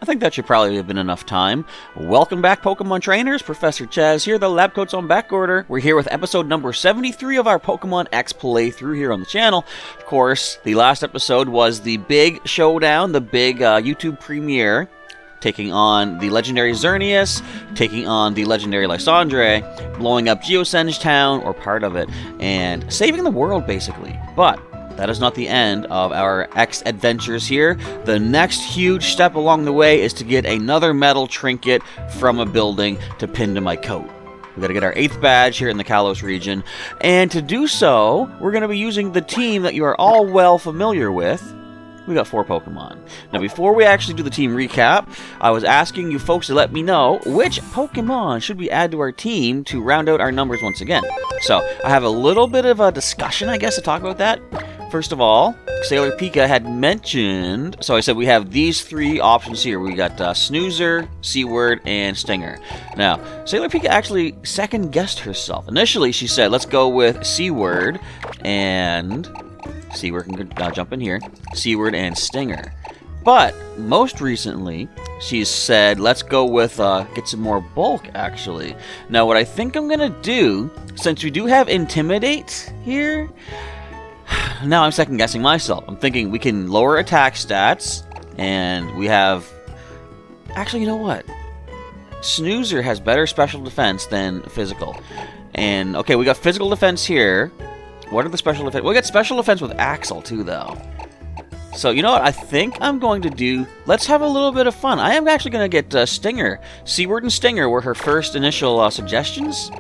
think that should probably have been enough time. Welcome back, Pokemon trainers. Professor Chaz here, the lab coat's on back order. We're here with episode number 73 of our Pokemon X playthrough here on the channel. Of course, the last episode was the big showdown, the big YouTube premiere, taking on the legendary Xerneas, taking on the legendary Lysandre, blowing up Geosenge Town, or part of it, and saving the world, basically. But that is not the end of our X adventures here. The next huge step along the way is to get another metal trinket from a building to pin to my coat. We gotta get our 8th badge here in the Kalos region, and to do so, we're gonna be using the team that you are all well familiar with. We got 4 Pokemon. Now, before we actually do the team recap, I was asking you folks to let me know which Pokemon should we add to our team to round out our numbers once again. So, I have a little bit of a discussion, I guess, to talk about that. First of all, Sailor Pika had mentioned, so I said we have these 3 options here. We got Snoozer, Seaward, and Stinger. Now, Sailor Pika actually second-guessed herself. Initially, she said, let's go with Seaward and... Seaward can jump in here. Seaward and Stinger. But, most recently, she's said, let's go with, get some more bulk, actually. Now, what I think I'm gonna do, since we do have Intimidate here, now I'm second-guessing myself. I'm thinking we can lower attack stats, and we have... Actually, you know what? Snoozer has better special defense than physical. And, okay, we got physical defense here. What are the special defense? We got special defense with Axel, too, though. So, you know what? I think I'm going to do... Let's have a little bit of fun. I am actually going to get Stinger. Seaward and Stinger were her first initial suggestions.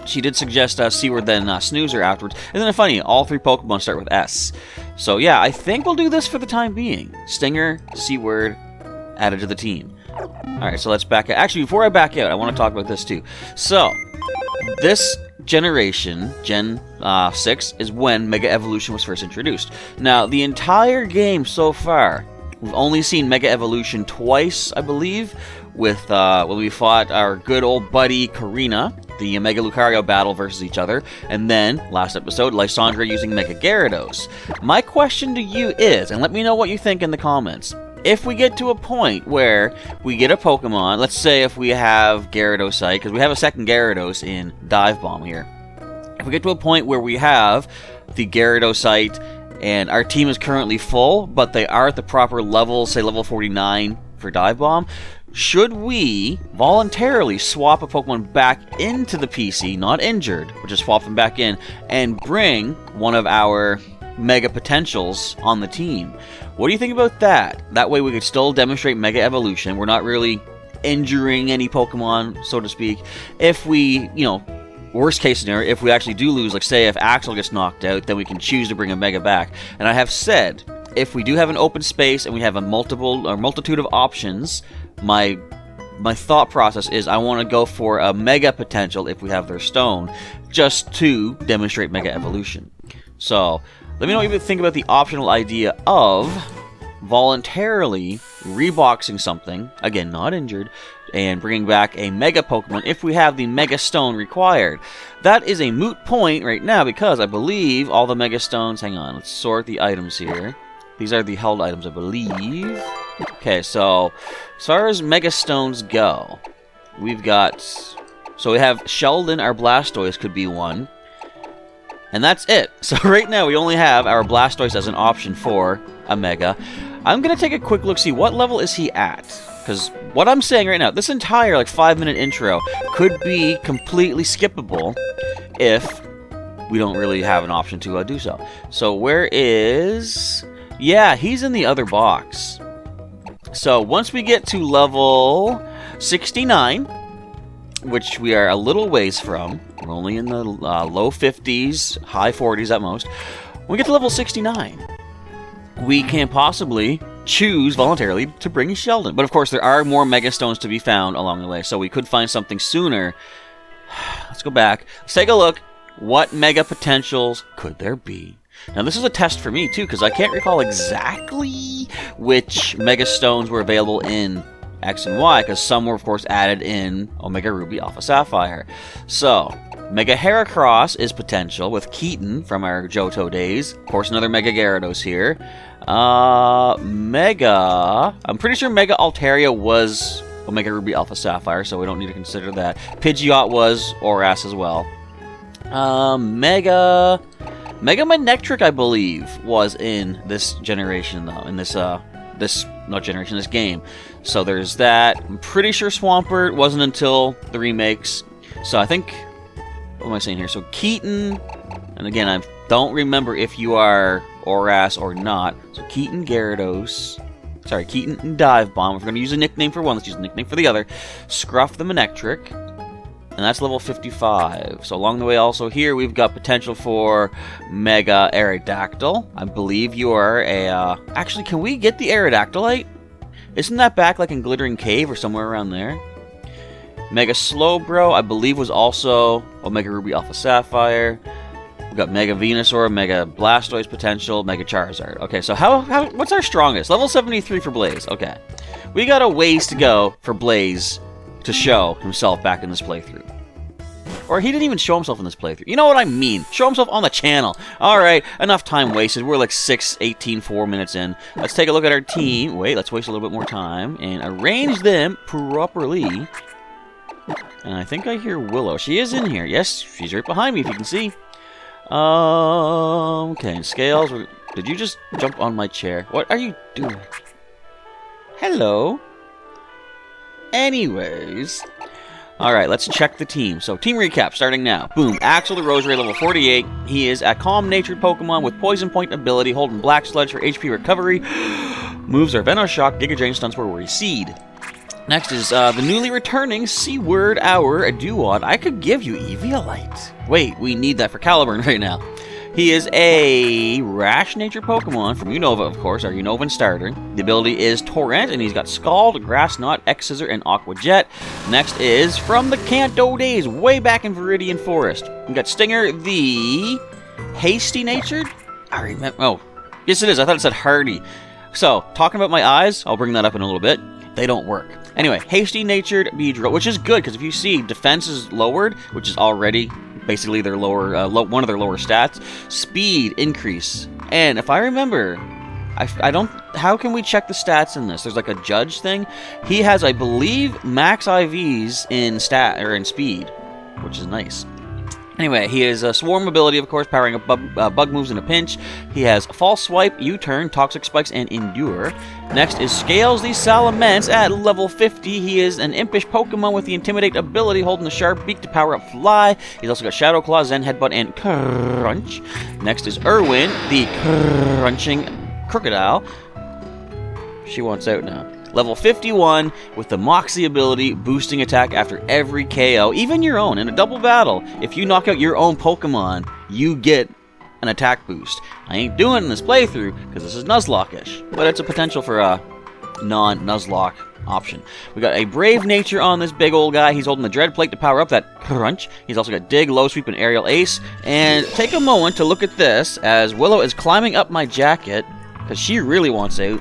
She did suggest Seaward, then Snoozer afterwards. Isn't it funny? All 3 Pokemon start with S. So, yeah, I think we'll do this for the time being. Stinger, Seaward, added to the team. Alright, so let's back out. Actually, before I back out, I want to talk about this, too. So, this... generation, Gen 6, is when Mega Evolution was first introduced. Now, the entire game so far, we've only seen Mega Evolution twice, I believe, with when we fought our good old buddy Karina, the Mega Lucario battle versus each other, and then, last episode, Lysandre using Mega Gyarados. My question to you is, and let me know what you think in the comments, if we get to a point where we get a Pokemon, let's say if we have Gyarados, because we have a second Gyarados in Dive Bomb here. If we get to a point where we have the Gyarados and our team is currently full, but they are at the proper level, say level 49 for Dive Bomb, should we voluntarily swap a Pokemon back into the PC, not injured, but just swap them back in, and bring one of our Mega Potentials on the team? What do you think about that? That way we could still demonstrate Mega Evolution. We're not really injuring any Pokemon, so to speak. If we, you know, worst case scenario, if we actually do lose, like say if Axel gets knocked out, then we can choose to bring a Mega back. And I have said, if we do have an open space and we have a multitude of options, my thought process is I want to go for a Mega Potential if we have their stone, just to demonstrate Mega Evolution. So, let me know what you think about the optional idea of voluntarily reboxing something, again, not injured, and bringing back a Mega Pokemon if we have the Mega Stone required. That is a moot point right now because I believe all the Mega Stones... Hang on, let's sort the items here. These are the held items, I believe. Okay, so as far as Mega Stones go, we've got... So we have Sheldon, our Blastoise could be one. And that's it. So right now we only have our Blastoise as an option for a Mega. I'm going to take a quick look, see what level is he at. Because what I'm saying right now, this entire like 5-minute intro could be completely skippable if we don't really have an option to do so. So where is... Yeah, he's in the other box. So once we get to level 69, which we are a little ways from, we're only in the low 50s, high 40s at most. When we get to level 69, we can possibly choose voluntarily to bring Sheldon. But of course, there are more Mega Stones to be found along the way, so we could find something sooner. Let's go back. Let's take a look. What Mega Potentials could there be? Now, this is a test for me, too, because I can't recall exactly which Mega Stones were available in X and Y, because some were, of course, added in Omega Ruby Alpha Sapphire. So, Mega Heracross is potential with Keaton from our Johto days. Of course, another Mega Gyarados here. Mega... I'm pretty sure Mega Altaria was Omega Ruby Alpha Sapphire, so we don't need to consider that. Pidgeot was Oras as well. Mega Manectric, I believe, was in this generation, though. In this game. So there's that. I'm pretty sure Swampert wasn't until the remakes. So I think... What am I saying here? So Keaton... And again, I don't remember if you are Oras or not. So Keaton Gyarados... Sorry, Keaton and Dive Bomb. If we're going to use a nickname for one, let's use a nickname for the other. Scruff the Manectric. And that's level 55. So along the way also here, we've got potential for Mega Aerodactyl. I believe you are a... Actually, can we get the Aerodactylite? Isn't that back like in Glittering Cave or somewhere around there? Mega Slowbro, I believe, was also Omega Ruby Alpha Sapphire. We've got Mega Venusaur, Mega Blastoise potential, Mega Charizard. Okay, so what's our strongest? Level 73 for Blaze. Okay. We got a ways to go for Blaze to show himself back in this playthrough. Or he didn't even show himself in this playthrough. You know what I mean? Show himself on the channel. Alright, enough time wasted. We're like 4 minutes in. Let's take a look at our team. Wait, let's waste a little bit more time and arrange them properly. And I think I hear Willow. She is in here. Yes, she's right behind me if you can see. Okay, Scales. Did you just jump on my chair? What are you doing? Hello. Anyways. Alright, let's check the team. So, team recap starting now. Boom. Axel the Rosary, level 48. He is a calm-natured Pokemon with Poison Point ability, holding Black Sludge for HP recovery. Moves are Venoshock, Giga Drain, Stun Spore, Worry Seed. Next is the newly returning C-Word Hour Duod. I could give you Eviolite. Wait, we need that for Caliburn right now. He is a Rash Nature Pokemon from Unova, of course, our Unovan starter. The ability is Torrent, and he's got Scald, Grass Knot, X-Scissor, and Aqua Jet. Next is from the Kanto days, way back in Viridian Forest. We got Stinger, the Hasty Natured? I remember. Oh, yes, it is. I thought it said Hardy. So, talking about my eyes, I'll bring that up in a little bit. They don't work. Anyway, Hasty Natured Beedrill, which is good, because if you see, defense is lowered, which is already basically their lower, one of their lower stats. Speed increase. And if I remember, I don't... How can we check the stats in this? There's like a judge thing. He has, I believe, max IVs in in speed, which is nice. Anyway, he has a Swarm ability, of course, powering up bug moves in a pinch. He has False Swipe, U-Turn, Toxic Spikes, and Endure. Next is Scales the Salamence at level 50. He is an impish Pokemon with the Intimidate ability, holding the sharp beak to power up Fly. He's also got Shadow Claw, Zen Headbutt, and Crunch. Next is Irwin, the Crunching Crocodile. She wants out now. Level 51 with the Moxie ability, boosting attack after every KO, even your own. In a double battle, if you knock out your own Pokemon, you get an attack boost. I ain't doing it in this playthrough because this is Nuzlocke-ish, but it's a potential for a non-Nuzlocke option. We got a Brave Nature on this big old guy. He's holding the Dread Plate to power up that Crunch. He's also got Dig, Low Sweep, and Aerial Ace. And take a moment to look at this as Willow is climbing up my jacket because she really wants out.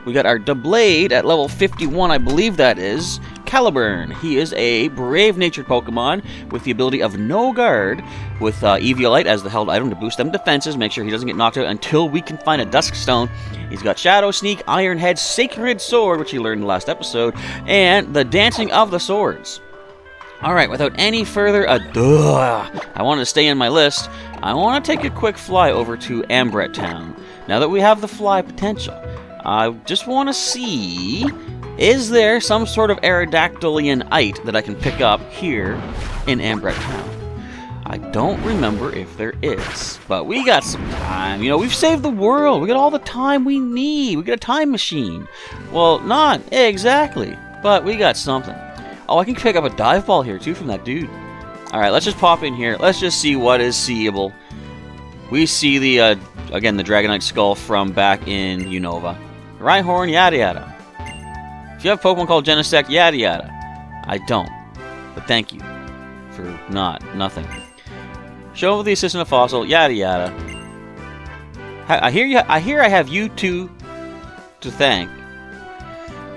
We got our Doublade at level 51, I believe that is. Caliburn. He is a brave-natured Pokemon with the ability of No Guard, with Eviolite as the held item to boost them defenses, make sure he doesn't get knocked out until we can find a Dusk Stone. He's got Shadow Sneak, Iron Head, Sacred Sword, which he learned in the last episode, and the Dancing of the Swords. Alright, without any further ado, I wanted to stay in my list. I want to take a quick fly over to Ambret Town. Now that we have the fly potential, I just want to see, is there some sort of Aerodactylian-ite that I can pick up here in Ambret Town? I don't remember if there is, but we got some time. You know, we've saved the world. We got all the time we need. We got a time machine. Well, not exactly, but we got something. Oh, I can pick up a dive ball here, too, from that dude. All right, let's just pop in here. Let's just see what is seeable. We see the, again, the Dragonite Skull from back in Unova. Rhyhorn, yada yada. If you have a Pokemon called Genesect, yada yada. I don't. But thank you for nothing. Show the assistant a fossil, yada yada. I hear I have you two to thank.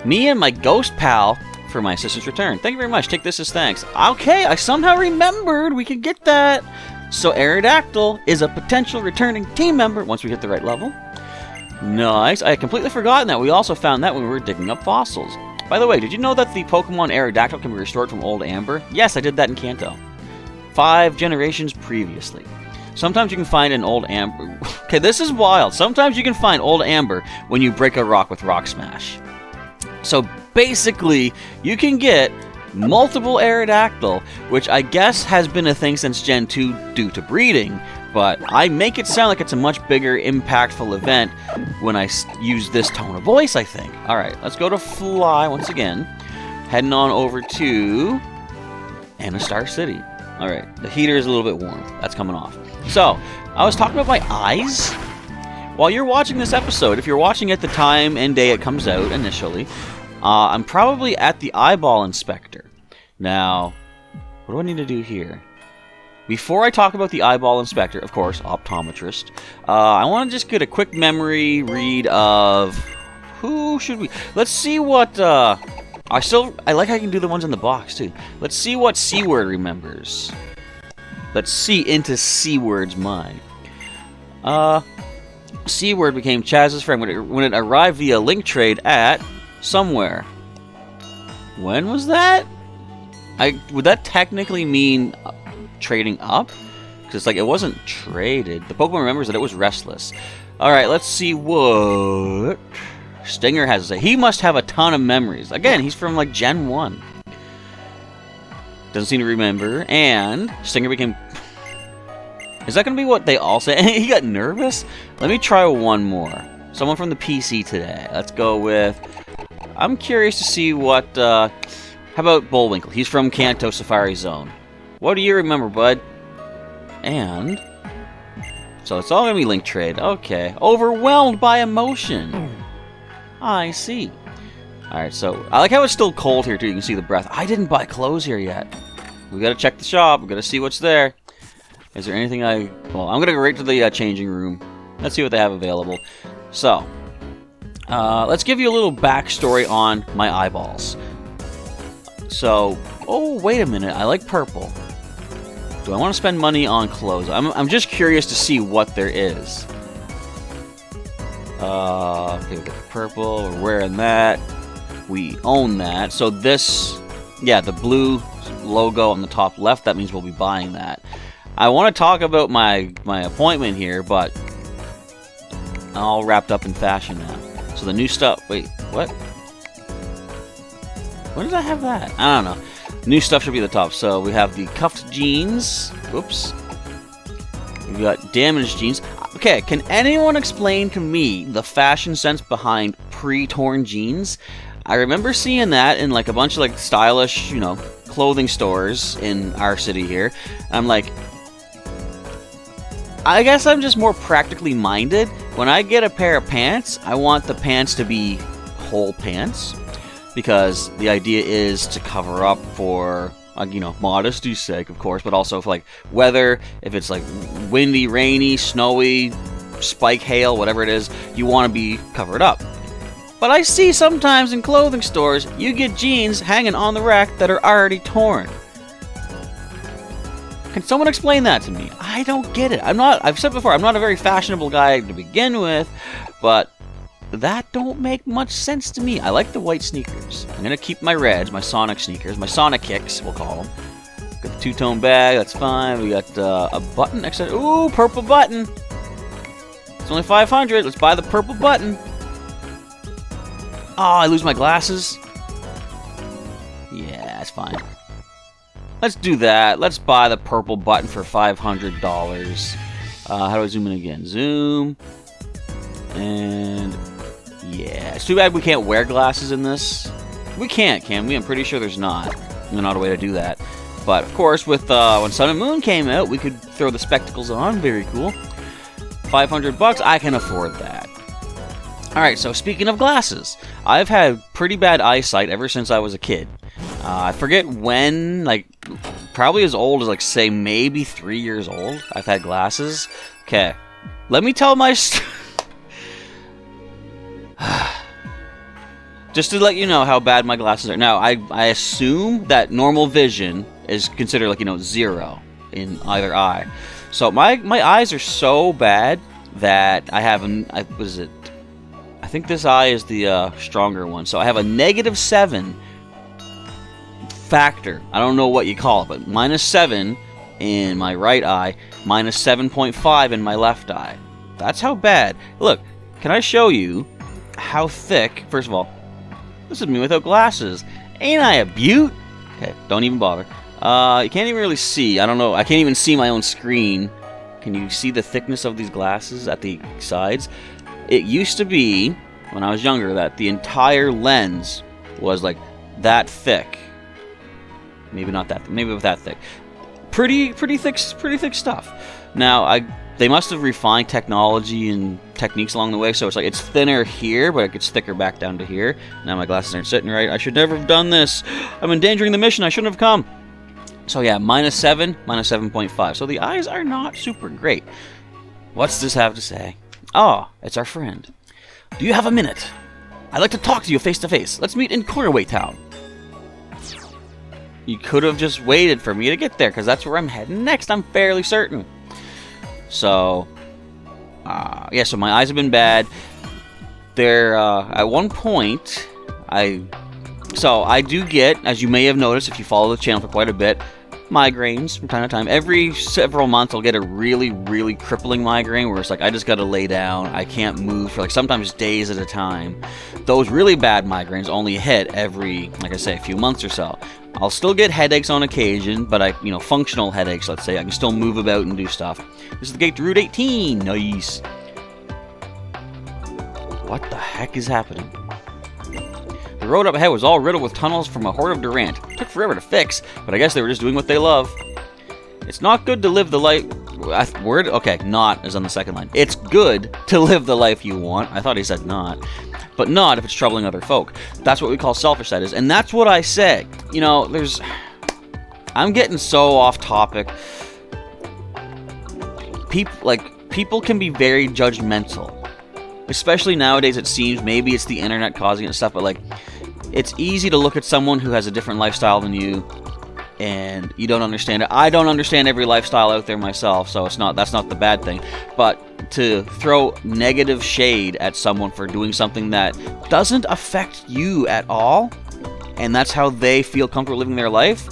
Me and my ghost pal for my assistant's return. Thank you very much. Take this as thanks. Okay, I somehow remembered we could get that. So Aerodactyl is a potential returning team member once we hit the right level. Nice. I had completely forgotten that. We also found that when we were digging up fossils. By the way, did you know that the Pokemon Aerodactyl can be restored from old amber? Yes, I did that in Kanto. 5 generations previously. Sometimes you can find an old amber. Okay, this is wild. Sometimes you can find old amber when you break a rock with Rock Smash. So basically, you can get multiple Aerodactyl, which I guess has been a thing since Gen 2 due to breeding, but I make it sound like it's a much bigger, impactful event when I use this tone of voice, I think. Alright, let's go to Fly once again. Heading on over to Anastar City. Alright, the heater is a little bit warm. That's coming off. So, I was talking about my eyes. While you're watching this episode, if you're watching at the time and day it comes out initially, I'm probably at the eyeball inspector. Now, what do I need to do here? Before I talk about the eyeball inspector, of course, optometrist, I want to just get a quick memory read of who should we... Let's see what... I like how I can do the ones in the box, too. Let's see what C-Word remembers. Let's see into C-Word's mind. C-Word became Chaz's friend when it arrived via link trade at... somewhere. When was that? Would that technically mean trading up? Because it's like it wasn't traded. The Pokemon remembers that it was restless. Alright, let's see what Stinger has to say. He must have a ton of memories. Again, he's from like Gen 1. Doesn't seem to remember. And Stinger became... Is that going to be what they all say? He got nervous? Let me try one more. Someone from the PC today. Let's go with... I'm curious to see what, how about Bullwinkle? He's from Kanto Safari Zone. What do you remember, bud? And... so it's all gonna be link trade. Okay. Overwhelmed by emotion. I see. Alright, so... I like how it's still cold here, too. You can see the breath. I didn't buy clothes here yet. We gotta check the shop. We gotta see what's there. Is there anything I... Well, I'm gonna go right to the changing room. Let's see what they have available. So... let's give you a little backstory on my eyeballs. So, oh, wait a minute. I like purple. Do I want to spend money on clothes? I'm just curious to see what there is. Okay, we got the purple. We're wearing that. We own that. So this, yeah, the blue logo on the top left, that means we'll be buying that. I want to talk about my appointment here, but I'm all wrapped up in fashion now. So the new stuff... Wait, what? When did I have that? I don't know. New stuff should be at the top. So we have the cuffed jeans. Whoops. We've got damaged jeans. Okay, can anyone explain to me the fashion sense behind pre-torn jeans? I remember seeing that in like a bunch of like stylish, you know, clothing stores in our city here. I'm like... I guess I'm just more practically minded. When I get a pair of pants, I want the pants to be whole pants. Because the idea is to cover up for, you know, modesty's sake, of course, but also for, like, weather. If it's, like, windy, rainy, snowy, spike hail, whatever it is, you want to be covered up. But I see sometimes in clothing stores, you get jeans hanging on the rack that are already torn. Can someone explain that to me? I don't get it. I've said before, I'm not a very fashionable guy to begin with, but that don't make much sense to me. I like the white sneakers. I'm going to keep my reds, my Sonic sneakers, my Sonic kicks, we'll call them. Got the two-tone bag, that's fine. We got a button next to it. Ooh, purple button. It's only 500. Let's buy the purple button. Oh, I lose my glasses. Yeah, that's fine. Let's do that. Let's buy the purple button for $500. How do I zoom in again? Zoom. And yeah, it's too bad we can't wear glasses in this. We can't, can we? I'm pretty sure there's not. There's not a way to do that. But of course, with when Sun and Moon came out, we could throw the spectacles on. Very cool. $500, I can afford that. Alright, so speaking of glasses, I've had pretty bad eyesight ever since I was a kid. I forget when, like, probably as old as, like, say, maybe 3 years old, I've had glasses. Okay, let me tell my just to let you know how bad my glasses are. Now, I assume that normal vision is considered like, 0 in either eye. So my eyes are so bad that I have I think this eye is the stronger one. So I have a -7 factor. I don't know what you call it, but -7 in my right eye, -7.5 in my left eye. That's how bad. Look, can I show you how thick? First of all, this is me without glasses. Ain't I a beaut? Okay, don't even bother. You can't even really see. I don't know. I can't even see my own screen. Can you see the thickness of these glasses at the sides? It used to be, when I was younger, that the entire lens was like that thick. Maybe not that. Maybe that thick. Pretty thick stuff. Now, they must have refined technology and techniques along the way, so it's like it's thinner here, but it gets thicker back down to here. Now my glasses aren't sitting right. I should never have done this. I'm endangering the mission. I shouldn't have come. So yeah, -7, -7.5. So the eyes are not super great. What's this have to say? Oh, it's our friend. Do you have a minute? I'd like to talk to you face to face. Let's meet in Cornway Town. You could have just waited for me to get there, because that's where I'm heading next, I'm fairly certain. So, yeah, so my eyes have been bad. They're, at one point, I do get, as you may have noticed if you follow the channel for quite a bit, migraines from time to time. Every several months I'll get a really, really crippling migraine where it's like I just gotta lay down, I can't move for like sometimes days at a time. Those really bad migraines only hit every, like I say, a few months or so. I'll still get headaches on occasion, but functional headaches, let's say. I can still move about and do stuff. This is the gate to Route 18. Nice. What the heck is happening? The road up ahead was all riddled with tunnels from a horde of Durant. It took forever to fix, but I guess they were just doing what they love. It's not good to live the life... Word? Okay, not is on the second line. It's good to live the life you want. I thought he said not. But not if it's troubling other folk. That's what we call selfish, that is. And that's what I say. I'm getting so off topic. People can be very judgmental. Especially nowadays, it seems. Maybe it's the internet causing it and stuff, but it's easy to look at someone who has a different lifestyle than you, and you don't understand it. I don't understand every lifestyle out there myself, so that's not the bad thing. But to throw negative shade at someone for doing something that doesn't affect you at all, and that's how they feel comfortable living their life,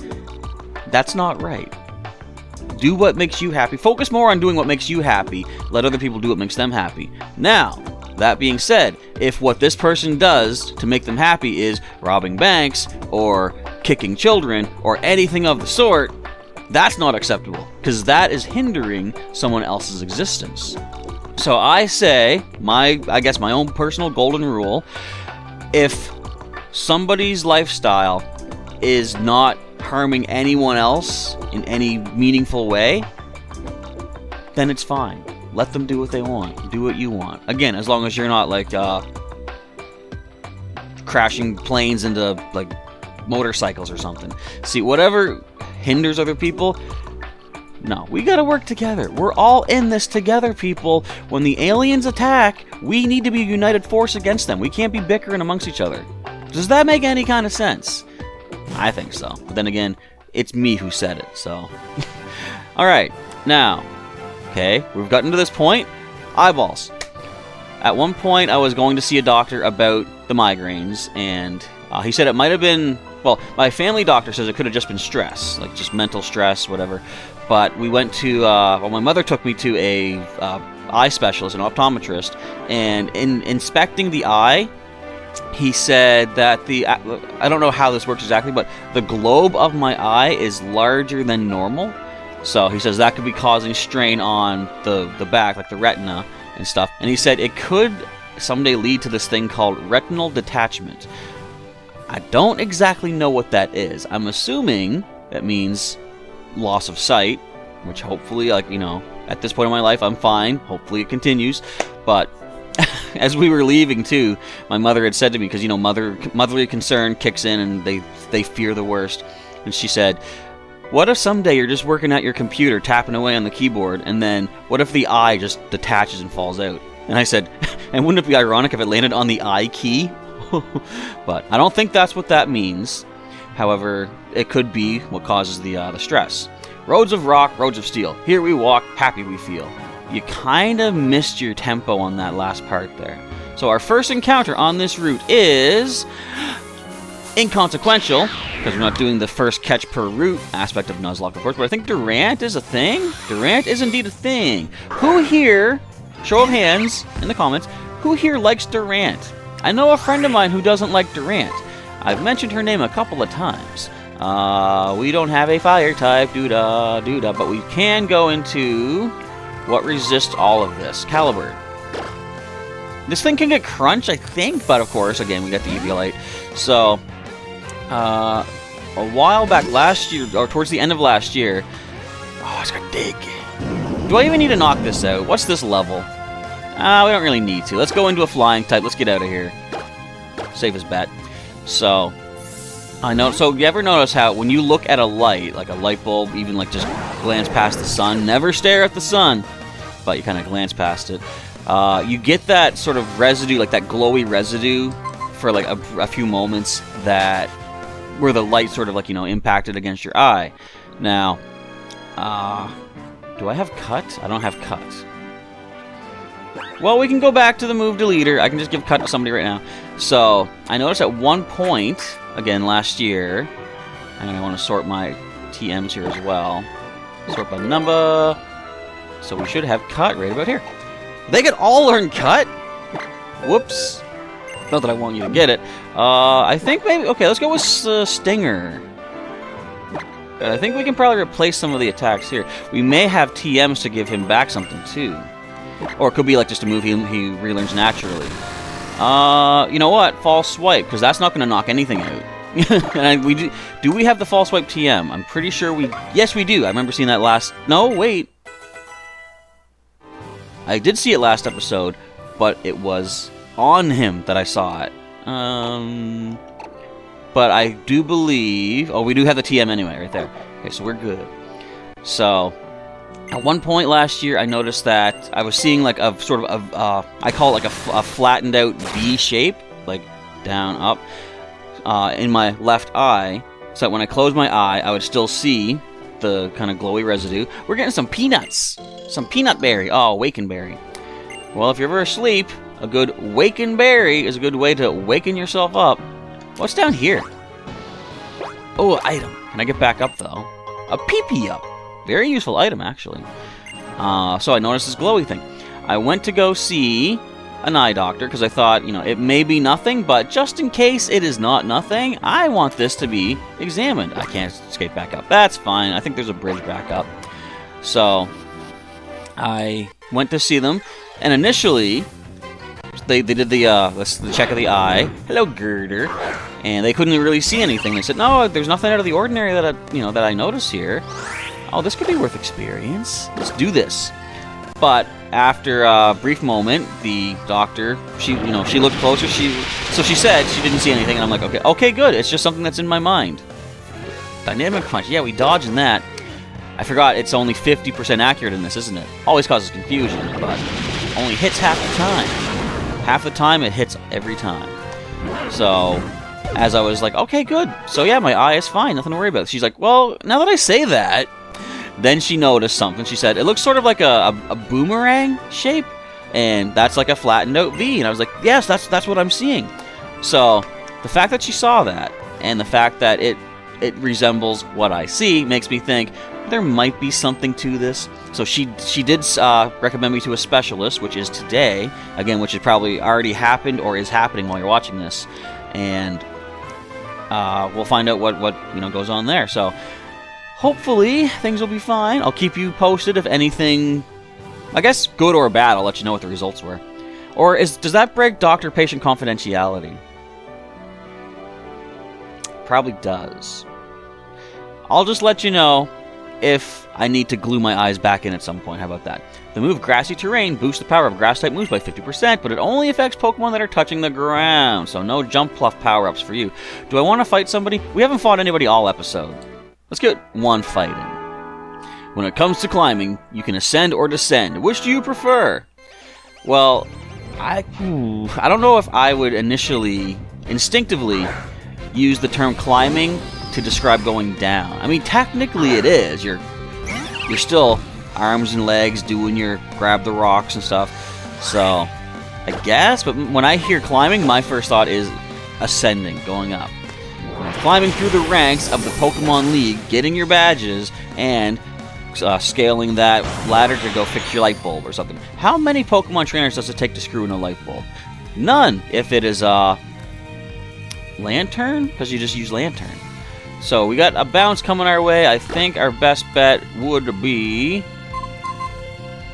that's not right. Do what makes you happy. Focus more on doing what makes you happy. Let other people do what makes them happy. Now, that being said, if what this person does to make them happy is robbing banks or kicking children or anything of the sort, that's not acceptable, because that is hindering someone else's existence. So I say, I guess my own personal golden rule, if somebody's lifestyle is not harming anyone else in any meaningful way, then it's fine. Let them do what they want. Do what you want. Again, as long as you're not crashing planes into motorcycles or something. See, whatever hinders other people, no, we gotta work together. We're all in this together, people. When the aliens attack, we need to be a united force against them. We can't be bickering amongst each other. Does that make any kind of sense? I think so. But then again, it's me who said it, so. Alright, now, okay, we've gotten to this point. Eyeballs. At one point, I was going to see a doctor about the migraines, and he said it might have been, well, my family doctor says it could have just been stress, just mental stress, whatever. But we went to, my mother took me to a eye specialist, an optometrist, and in inspecting the eye, he said that I don't know how this works exactly, but the globe of my eye is larger than normal. So he says that could be causing strain on the back, like the retina and stuff. And he said it could someday lead to this thing called retinal detachment. I don't exactly know what that is. I'm assuming that means loss of sight, which hopefully, at this point in my life, I'm fine. Hopefully it continues. But as we were leaving, too, my mother had said to me, because, motherly concern kicks in and they fear the worst. And she said, what if someday you're just working at your computer, tapping away on the keyboard, and then what if the eye just detaches and falls out? And I said, and wouldn't it be ironic if it landed on the I key? But I don't think that's what that means. However, it could be what causes the stress. Roads of rock, roads of steel. Here we walk, happy we feel. You kind of missed your tempo on that last part there. So our first encounter on this route is inconsequential, because we're not doing the first catch per route aspect of Nuzlocke, of course, but I think Durant is a thing? Durant is indeed a thing. Who here, show of hands in the comments, who here likes Durant? I know a friend of mine who doesn't like Durant. I've mentioned her name a couple of times. We don't have a fire type, doo-da, but we can go into what resists all of this. Caliburn. This thing can get crunch, I think, but of course, again, we got the Eviolite. So, a while back last year, or towards the end of last year, oh, it's got dig. Do I even need to knock this out? What's this level? We don't really need to. Let's go into a flying type. Let's get out of here. Safest bet. So, I know. So, you ever notice how when you look at a light, like a light bulb, even like just glance past the sun, never stare at the sun, but you kind of glance past it, you get that sort of residue, like that glowy residue for like a few moments that where the light sort of like, you know, impacted against your eye. Now, do I have cut? I don't have cut. Well, we can go back to the move deleter. I can just give cut to somebody right now. So, I noticed at one point, again, last year, and I want to sort my TMs here as well. Sort by number. So we should have cut right about here. They could all learn cut? Whoops. Not that I want you to get it. I think maybe... Okay, let's go with Stinger. I think we can probably replace some of the attacks here. We may have TMs to give him back something, too. Or it could be like just a move he relearns naturally. You know what? False Swipe, because that's not going to knock anything out. And do we have the False Swipe TM? I'm pretty sure we... Yes, we do. I remember seeing that last... No, wait. I did see it last episode, but it was on him that I saw it. But I do believe... Oh, we do have the TM anyway, right there. Okay, so we're good. So, at one point last year, I noticed that I was seeing like a sort of I call it like a flattened out V shape, like down, up, in my left eye, so that when I closed my eye, I would still see the kind of glowy residue. We're getting some peanuts. Some peanut berry. Oh, waken berry. Well, if you're ever asleep, a good waken berry is a good way to waken yourself up. What's down here? Oh, item. Can I get back up, though? A pee-pee up. Very useful item, actually. So I noticed this glowy thing. I went to go see an eye doctor because I thought, you know, it may be nothing, but just in case it is not nothing, I want this to be examined. I can't escape back up. That's fine. I think there's a bridge back up. So I went to see them, and initially they did the check of the eye. Hello, Girder. And they couldn't really see anything. They said, no, there's nothing out of the ordinary that I notice here. Oh, this could be worth experience. Let's do this. But after a brief moment, the doctor, she looked closer. So she said she didn't see anything, and I'm like, okay, good. It's just something that's in my mind. Dynamic punch. Yeah, we dodging that. I forgot it's only 50% accurate in this, isn't it? Always causes confusion, but only hits half the time. Half the time, it hits every time. So, as I was like, okay, good. So yeah, my eye is fine. Nothing to worry about. She's like, well, now that I say that... Then she noticed something. She said, it looks sort of like a boomerang shape, and that's like a flattened out V. And I was like, yes, that's what I'm seeing. So the fact that she saw that, and the fact that it resembles what I see, makes me think there might be something to this. So she did recommend me to a specialist, which is today, again, which has probably already happened or is happening while you're watching this. And we'll find out what goes on there. So hopefully, things will be fine. I'll keep you posted if anything, I guess, good or bad. I'll let you know what the results were. Or does that break doctor-patient confidentiality? Probably does. I'll just let you know if I need to glue my eyes back in at some point. How about that? The move Grassy Terrain boosts the power of Grass-type moves by 50%, but it only affects Pokemon that are touching the ground, so no Jump Pluff power-ups for you. Do I want to fight somebody? We haven't fought anybody all episode. Let's get one fight in. When it comes to climbing, you can ascend or descend. Which do you prefer? Well, I don't know if I would initially instinctively use the term climbing to describe going down. I mean, technically it is. You're still arms and legs doing your grab the rocks and stuff. So, I guess, but when I hear climbing, my first thought is ascending, going up. Climbing through the ranks of the Pokemon League, getting your badges, and scaling that ladder to go fix your light bulb or something. How many Pokemon trainers does it take to screw in a light bulb? None, if it is Lantern, because you just use Lantern. So we got a bounce coming our way. I think our best bet would be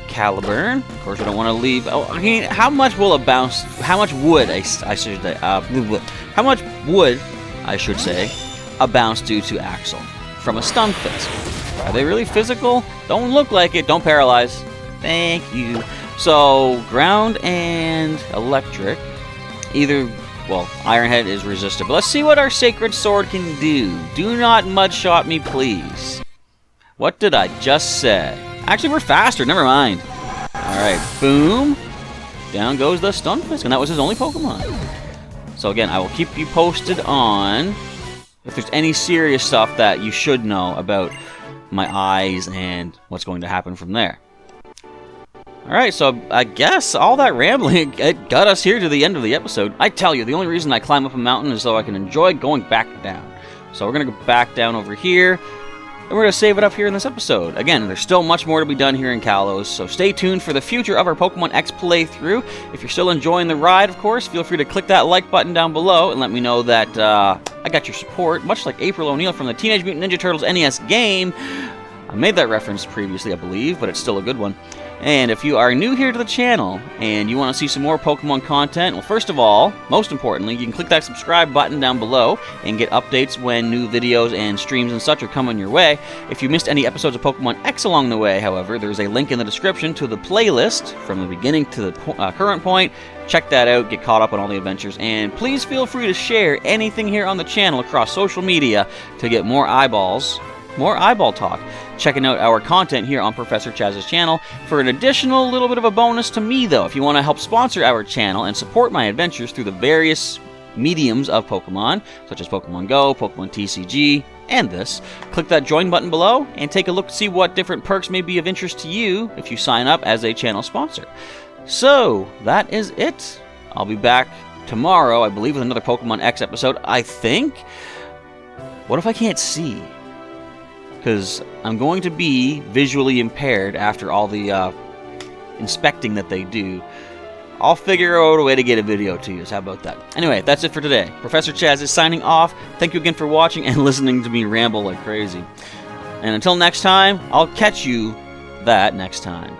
Caliburn. Of course, we don't want to leave. Oh, I mean, how much will a bounce? How much would I should say? How much would I should say a bounce do to Axel from a Stunfisk? Are they really physical? Don't look like it. Don't paralyze. Thank you. So ground and electric. Either. Well, Ironhead is resistant, but let's see what our Sacred Sword can do. Do not mudshot me, please. What did I just say? Actually, we're faster. Never mind. Alright, boom. Down goes the Stunfisk, and that was his only Pokemon. So again, I will keep you posted on if there's any serious stuff that you should know about my eyes and what's going to happen from there. Alright, so I guess all that rambling, it got us here to the end of the episode. I tell you, the only reason I climb up a mountain is so I can enjoy going back down. So we're going to go back down over here, and we're going to save it up here in this episode. Again, there's still much more to be done here in Kalos, so stay tuned for the future of our Pokemon X playthrough. If you're still enjoying the ride, of course, feel free to click that like button down below and let me know that I got your support, much like April O'Neil from the Teenage Mutant Ninja Turtles NES game. I made that reference previously, I believe, but it's still a good one. And if you are new here to the channel and you want to see some more Pokemon content, well, first of all, most importantly, you can click that subscribe button down below and get updates when new videos and streams and such are coming your way. If you missed any episodes of Pokemon X along the way, however, there's a link in the description to the playlist from the beginning to the current point. Check that out, get caught up on all the adventures, and please feel free to share anything here on the channel across social media to get more eyeballs. More eyeball talk. Checking out our content here on Professor Chaz's channel for an additional little bit of a bonus to me, though. If you want to help sponsor our channel and support my adventures through the various mediums of Pokemon, such as Pokemon Go, Pokemon TCG, and this, click that join button below and take a look to see what different perks may be of interest to you if you sign up as a channel sponsor. So, that is it. I'll be back tomorrow, I believe, with another Pokemon X episode, I think. What if I can't see? Because I'm going to be visually impaired after all the inspecting that they do. I'll figure out a way to get a video to you. How about that? Anyway, that's it for today. Professor Chaz is signing off. Thank you again for watching and listening to me ramble like crazy. And until next time, I'll catch you that next time.